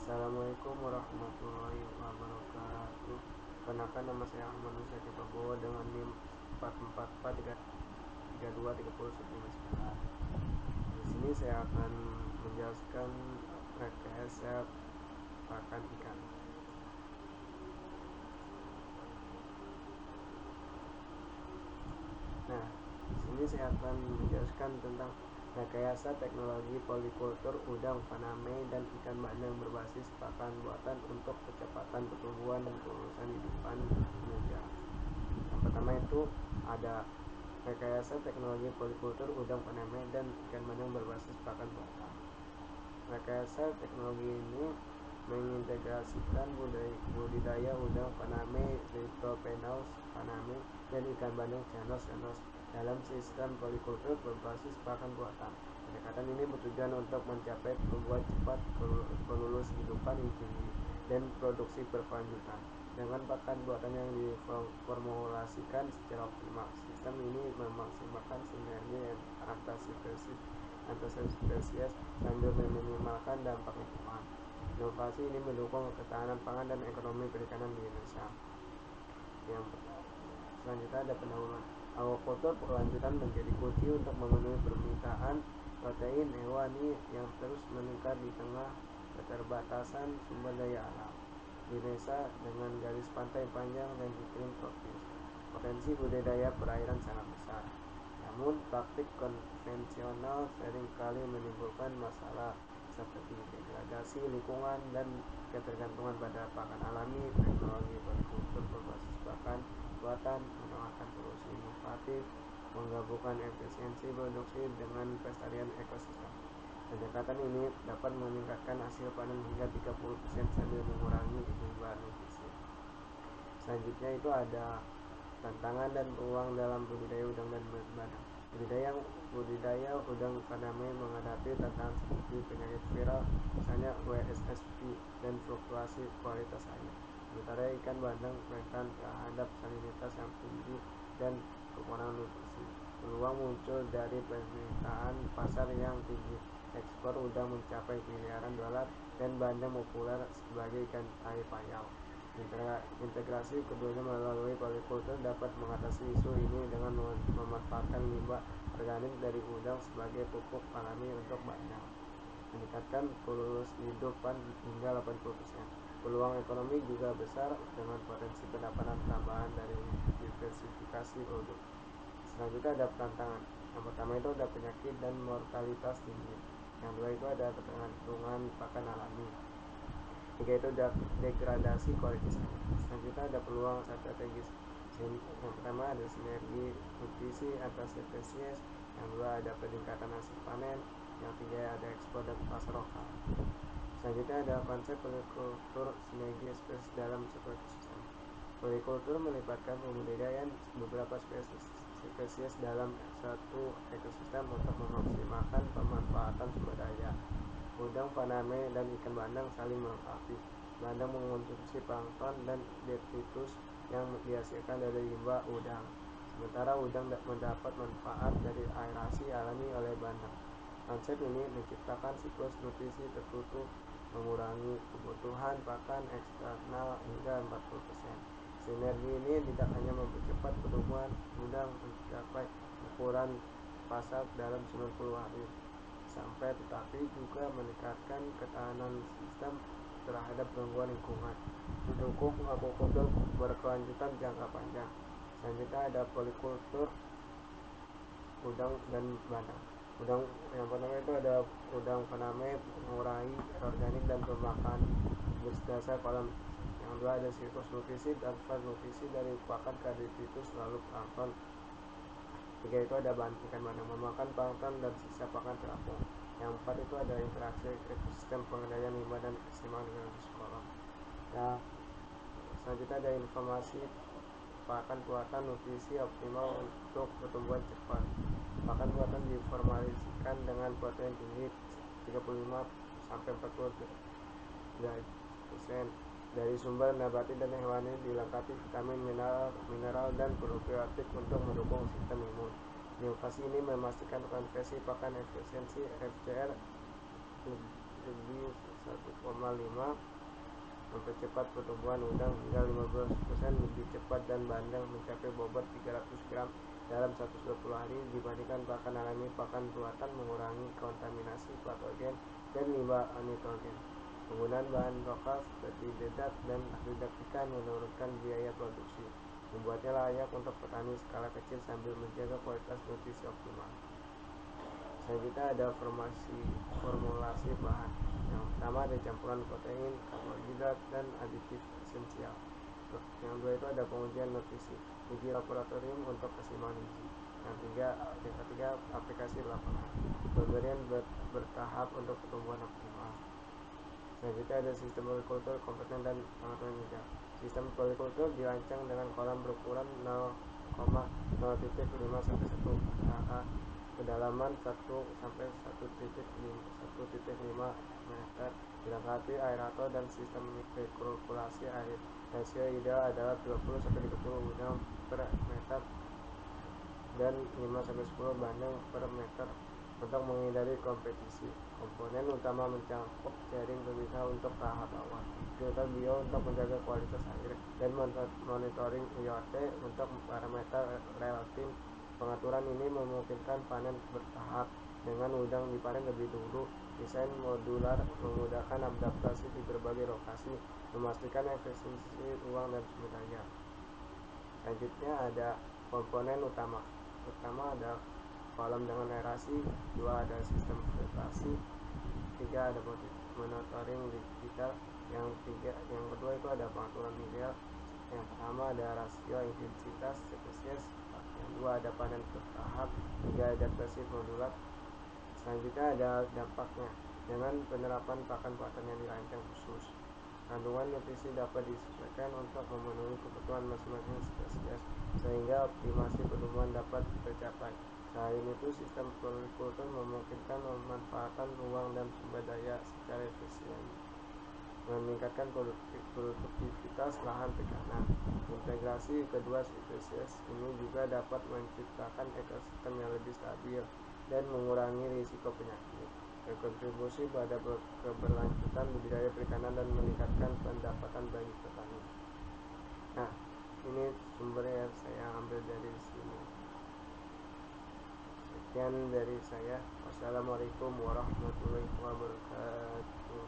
Assalamualaikum warahmatullahi wabarakatuh. Perkenalkan, nama saya Ahmad Nusati Prabowo dengan NIM 444323019. Di sini saya akan menjelaskan rekayasa pakan ikan. Nah, di sini saya akan menjelaskan tentang rekayasa teknologi polikultur udang faname dan ikan bandeng berbasis pakan buatan untuk percepatan pertumbuhan dan kelulusan hidupan penunjang. Yang pertama itu ada rekayasa teknologi polikultur udang faname dan ikan bandeng berbasis pakan buatan. Rekayasa teknologi ini mengintegrasikan budidaya udang faname, Lithopenaus faname, dan ikan bandeng Cenos dalam sistem polikultur berbasis pakan buatan. Pendekatan ini bertujuan untuk mencapai pertumbuhan cepat, kelulusan hidupan yang tinggi, dan produksi berkelanjutan dengan pakan buatan yang diformulasikan secara optimal. Sistem ini memaksimalkan sinergi antar spesies sambil meminimalkan dampak lingkungan. Inovasi ini mendukung ketahanan pangan dan ekonomi perikanan di Indonesia. Yang selanjutnya ada pendahuluan. Aquaculture berkelanjutan menjadi kunci untuk memenuhi permintaan protein hewani yang terus meningkat di tengah keterbatasan sumber daya alam. Di Indonesia dengan garis pantai panjang dan iklim tropis, potensi budidaya perairan sangat besar. Namun, praktik konvensional seringkali menimbulkan masalah seperti degradasi lingkungan dan ketergantungan pada pakan alami. Teknologi polikultur berbasis pakan buatan menawarkan solusi inovatif, menggabungkan efisiensi produksi dengan pelestarian ekosistem. Pendekatan ini dapat meningkatkan hasil panen hingga 30% sambil mengurangi limbah nutrisi. Selanjutnya itu ada tantangan dan peluang dalam budidaya udang dan bandeng. Budidaya udang faname menghadapi tantangan seperti penyakit viral, misalnya WSSP, dan fluktuasi kualitas air. Sementara ikan bandeng rentan terhadap salinitas yang tinggi dan kekurangan nutrisi. Peluang muncul dari permintaan pasar yang tinggi. Ekspor udang mencapai miliaran dolar dan bandeng populer sebagai ikan air payau. Integrasi keduanya melalui polikultur dapat mengatasi isu ini dengan memanfaatkan limbah organik dari udang sebagai pupuk alami untuk bandeng, meningkatkan kelulusan hidupan hingga 80%. Peluang ekonomi juga besar dengan potensi pendapatan tambahan dari diversifikasi produk. Selanjutnya ada tantangan. Yang pertama itu ada penyakit dan mortalitas tinggi. Yang kedua itu ada ketergantungan pakan alami. Tiga itu degradasi kualitas air. Selanjutnya ada peluang strategis. Yang pertama ada sinergi nutrisi antar spesies. Yang kedua ada peningkatan hasil panen. Yang ketiga ada ekspor dan pasar lokal. Selanjutnya ada konsep polikultur sinergi spesies dalam satu ekosistem. Polikultur melibatkan pembudidayaan beberapa spesies dalam satu ekosistem untuk memaksimalkan pemanfaatan sumber daya. Udang faname dan ikan bandeng saling melengkapi. Bandeng mengonsumsi plankton dan detritus yang dihasilkan dari limbah udang, sementara udang mendapat manfaat dari aerasi alami oleh bandeng. Konsep ini menciptakan siklus nutrisi tertutup, mengurangi kebutuhan pakan eksternal hingga 40%. Sinergi ini tidak hanya mempercepat pertumbuhan udang mencapai ukuran pasar dalam 90 hari sampai, tetapi juga meningkatkan ketahanan sistem terhadap gangguan lingkungan, mendukung aquaculture berkelanjutan jangka panjang. Selanjutnya ada polikultur udang dan bandeng. Udang yang pertama itu ada udang faname, mengurangi organik dan pemakan berdasar kolam. Yang kedua ada siklus nutrisi, transfer nutrisi dari pakan ke detritus lalu plankton. Tiga itu ada ikan bandeng, memakan plankton dan sisa pakan terapung. Yang empat itu ada interaksi ekosistem, pengendalian limbah dan keseimbangan ekologis kolam. Ya, selanjutnya ada informasi pakan buatan nutrisi optimal untuk pertumbuhan cepat. Pakan buatan diformulasikan dengan protein tinggi 35-40% dari sumber nabati dan hewani, dilengkapi vitamin, mineral dan probiotik untuk mendukung sistem imun. Inovasi ini memastikan konversi pakan efisiensi FCR lebih 1,5 mempercepat pertumbuhan udang hingga 15% lebih cepat dan bandeng mencapai bobot 300 gram dalam 120 hari dibandingkan pakan alami. Pakan buatan mengurangi kontaminasi patogen dan limbah nitrogen. Penggunaan bahan lokal seperti dedak dan dedak ikan menurunkan biaya produksi, membuatnya layak untuk petani skala kecil sambil menjaga kualitas nutrisi optimal. Selanjutnya ada formulasi bahan. Yang pertama ada campuran protein, karbohidrat, dan aditif esensial. Yang kedua itu ada pengujian nutrisi, uji laboratorium untuk keseimbangan gizi. Yang ketiga aplikasi lapangan, pemberian bertahap untuk pertumbuhan optimal. Selanjutnya ada sistem polikultur kompeten dan pengaturan hijau. Sistem polikultur dirancang dengan kolam berukuran 0,0.5 sampai 1 ha, kedalaman 1 sampai 1,5 meter, dilengkapi aerator dan sistem resirkulasi air. Rasio ideal adalah 20 sampai 30 udang per meter dan 5 sampai 10 bandeng per meter untuk menghindari kompetisi. Komponen utama mencakup jaring pemisah untuk tahap awal, filter bio untuk menjaga kualitas air, dan monitoring IoT untuk parameter relatif. Pengaturan ini memungkinkan panen bertahap dengan udang dipanen lebih dulu. Desain modular memudahkan adaptasi di berbagai lokasi, memastikan efisiensi uang dan sumber daya. Selanjutnya ada komponen utama ada kolam dengan aerasi, 2 ada sistem filtrasi, 3 ada monitoring digital, yang kedua itu ada pengaturan ideal. Yang pertama ada rasio intensitas spesies, yang kedua ada panen bertahap, 3 adaptasi modular. Selanjutnya ada dampaknya. Dengan penerapan pakan yang dirancang khusus, kandungan nutrisi dapat disesuaikan untuk memenuhi kebutuhan masing-masing spesies sehingga optimasi pertumbuhan dapat tercapai. Selain itu, sistem polikultur memungkinkan pemanfaatan ruang dan sumber daya secara efisien, meningkatkan produktivitas lahan perikanan. Integrasi kedua spesies ini juga dapat menciptakan ekosistem yang lebih stabil dan mengurangi risiko penyakit, berkontribusi pada keberlanjutan budidaya perikanan dan meningkatkan pendapatan bagi petani. Nah, ini sumbernya saya ambil dari sini. Sekian dari saya. Wassalamualaikum warahmatullahi wabarakatuh.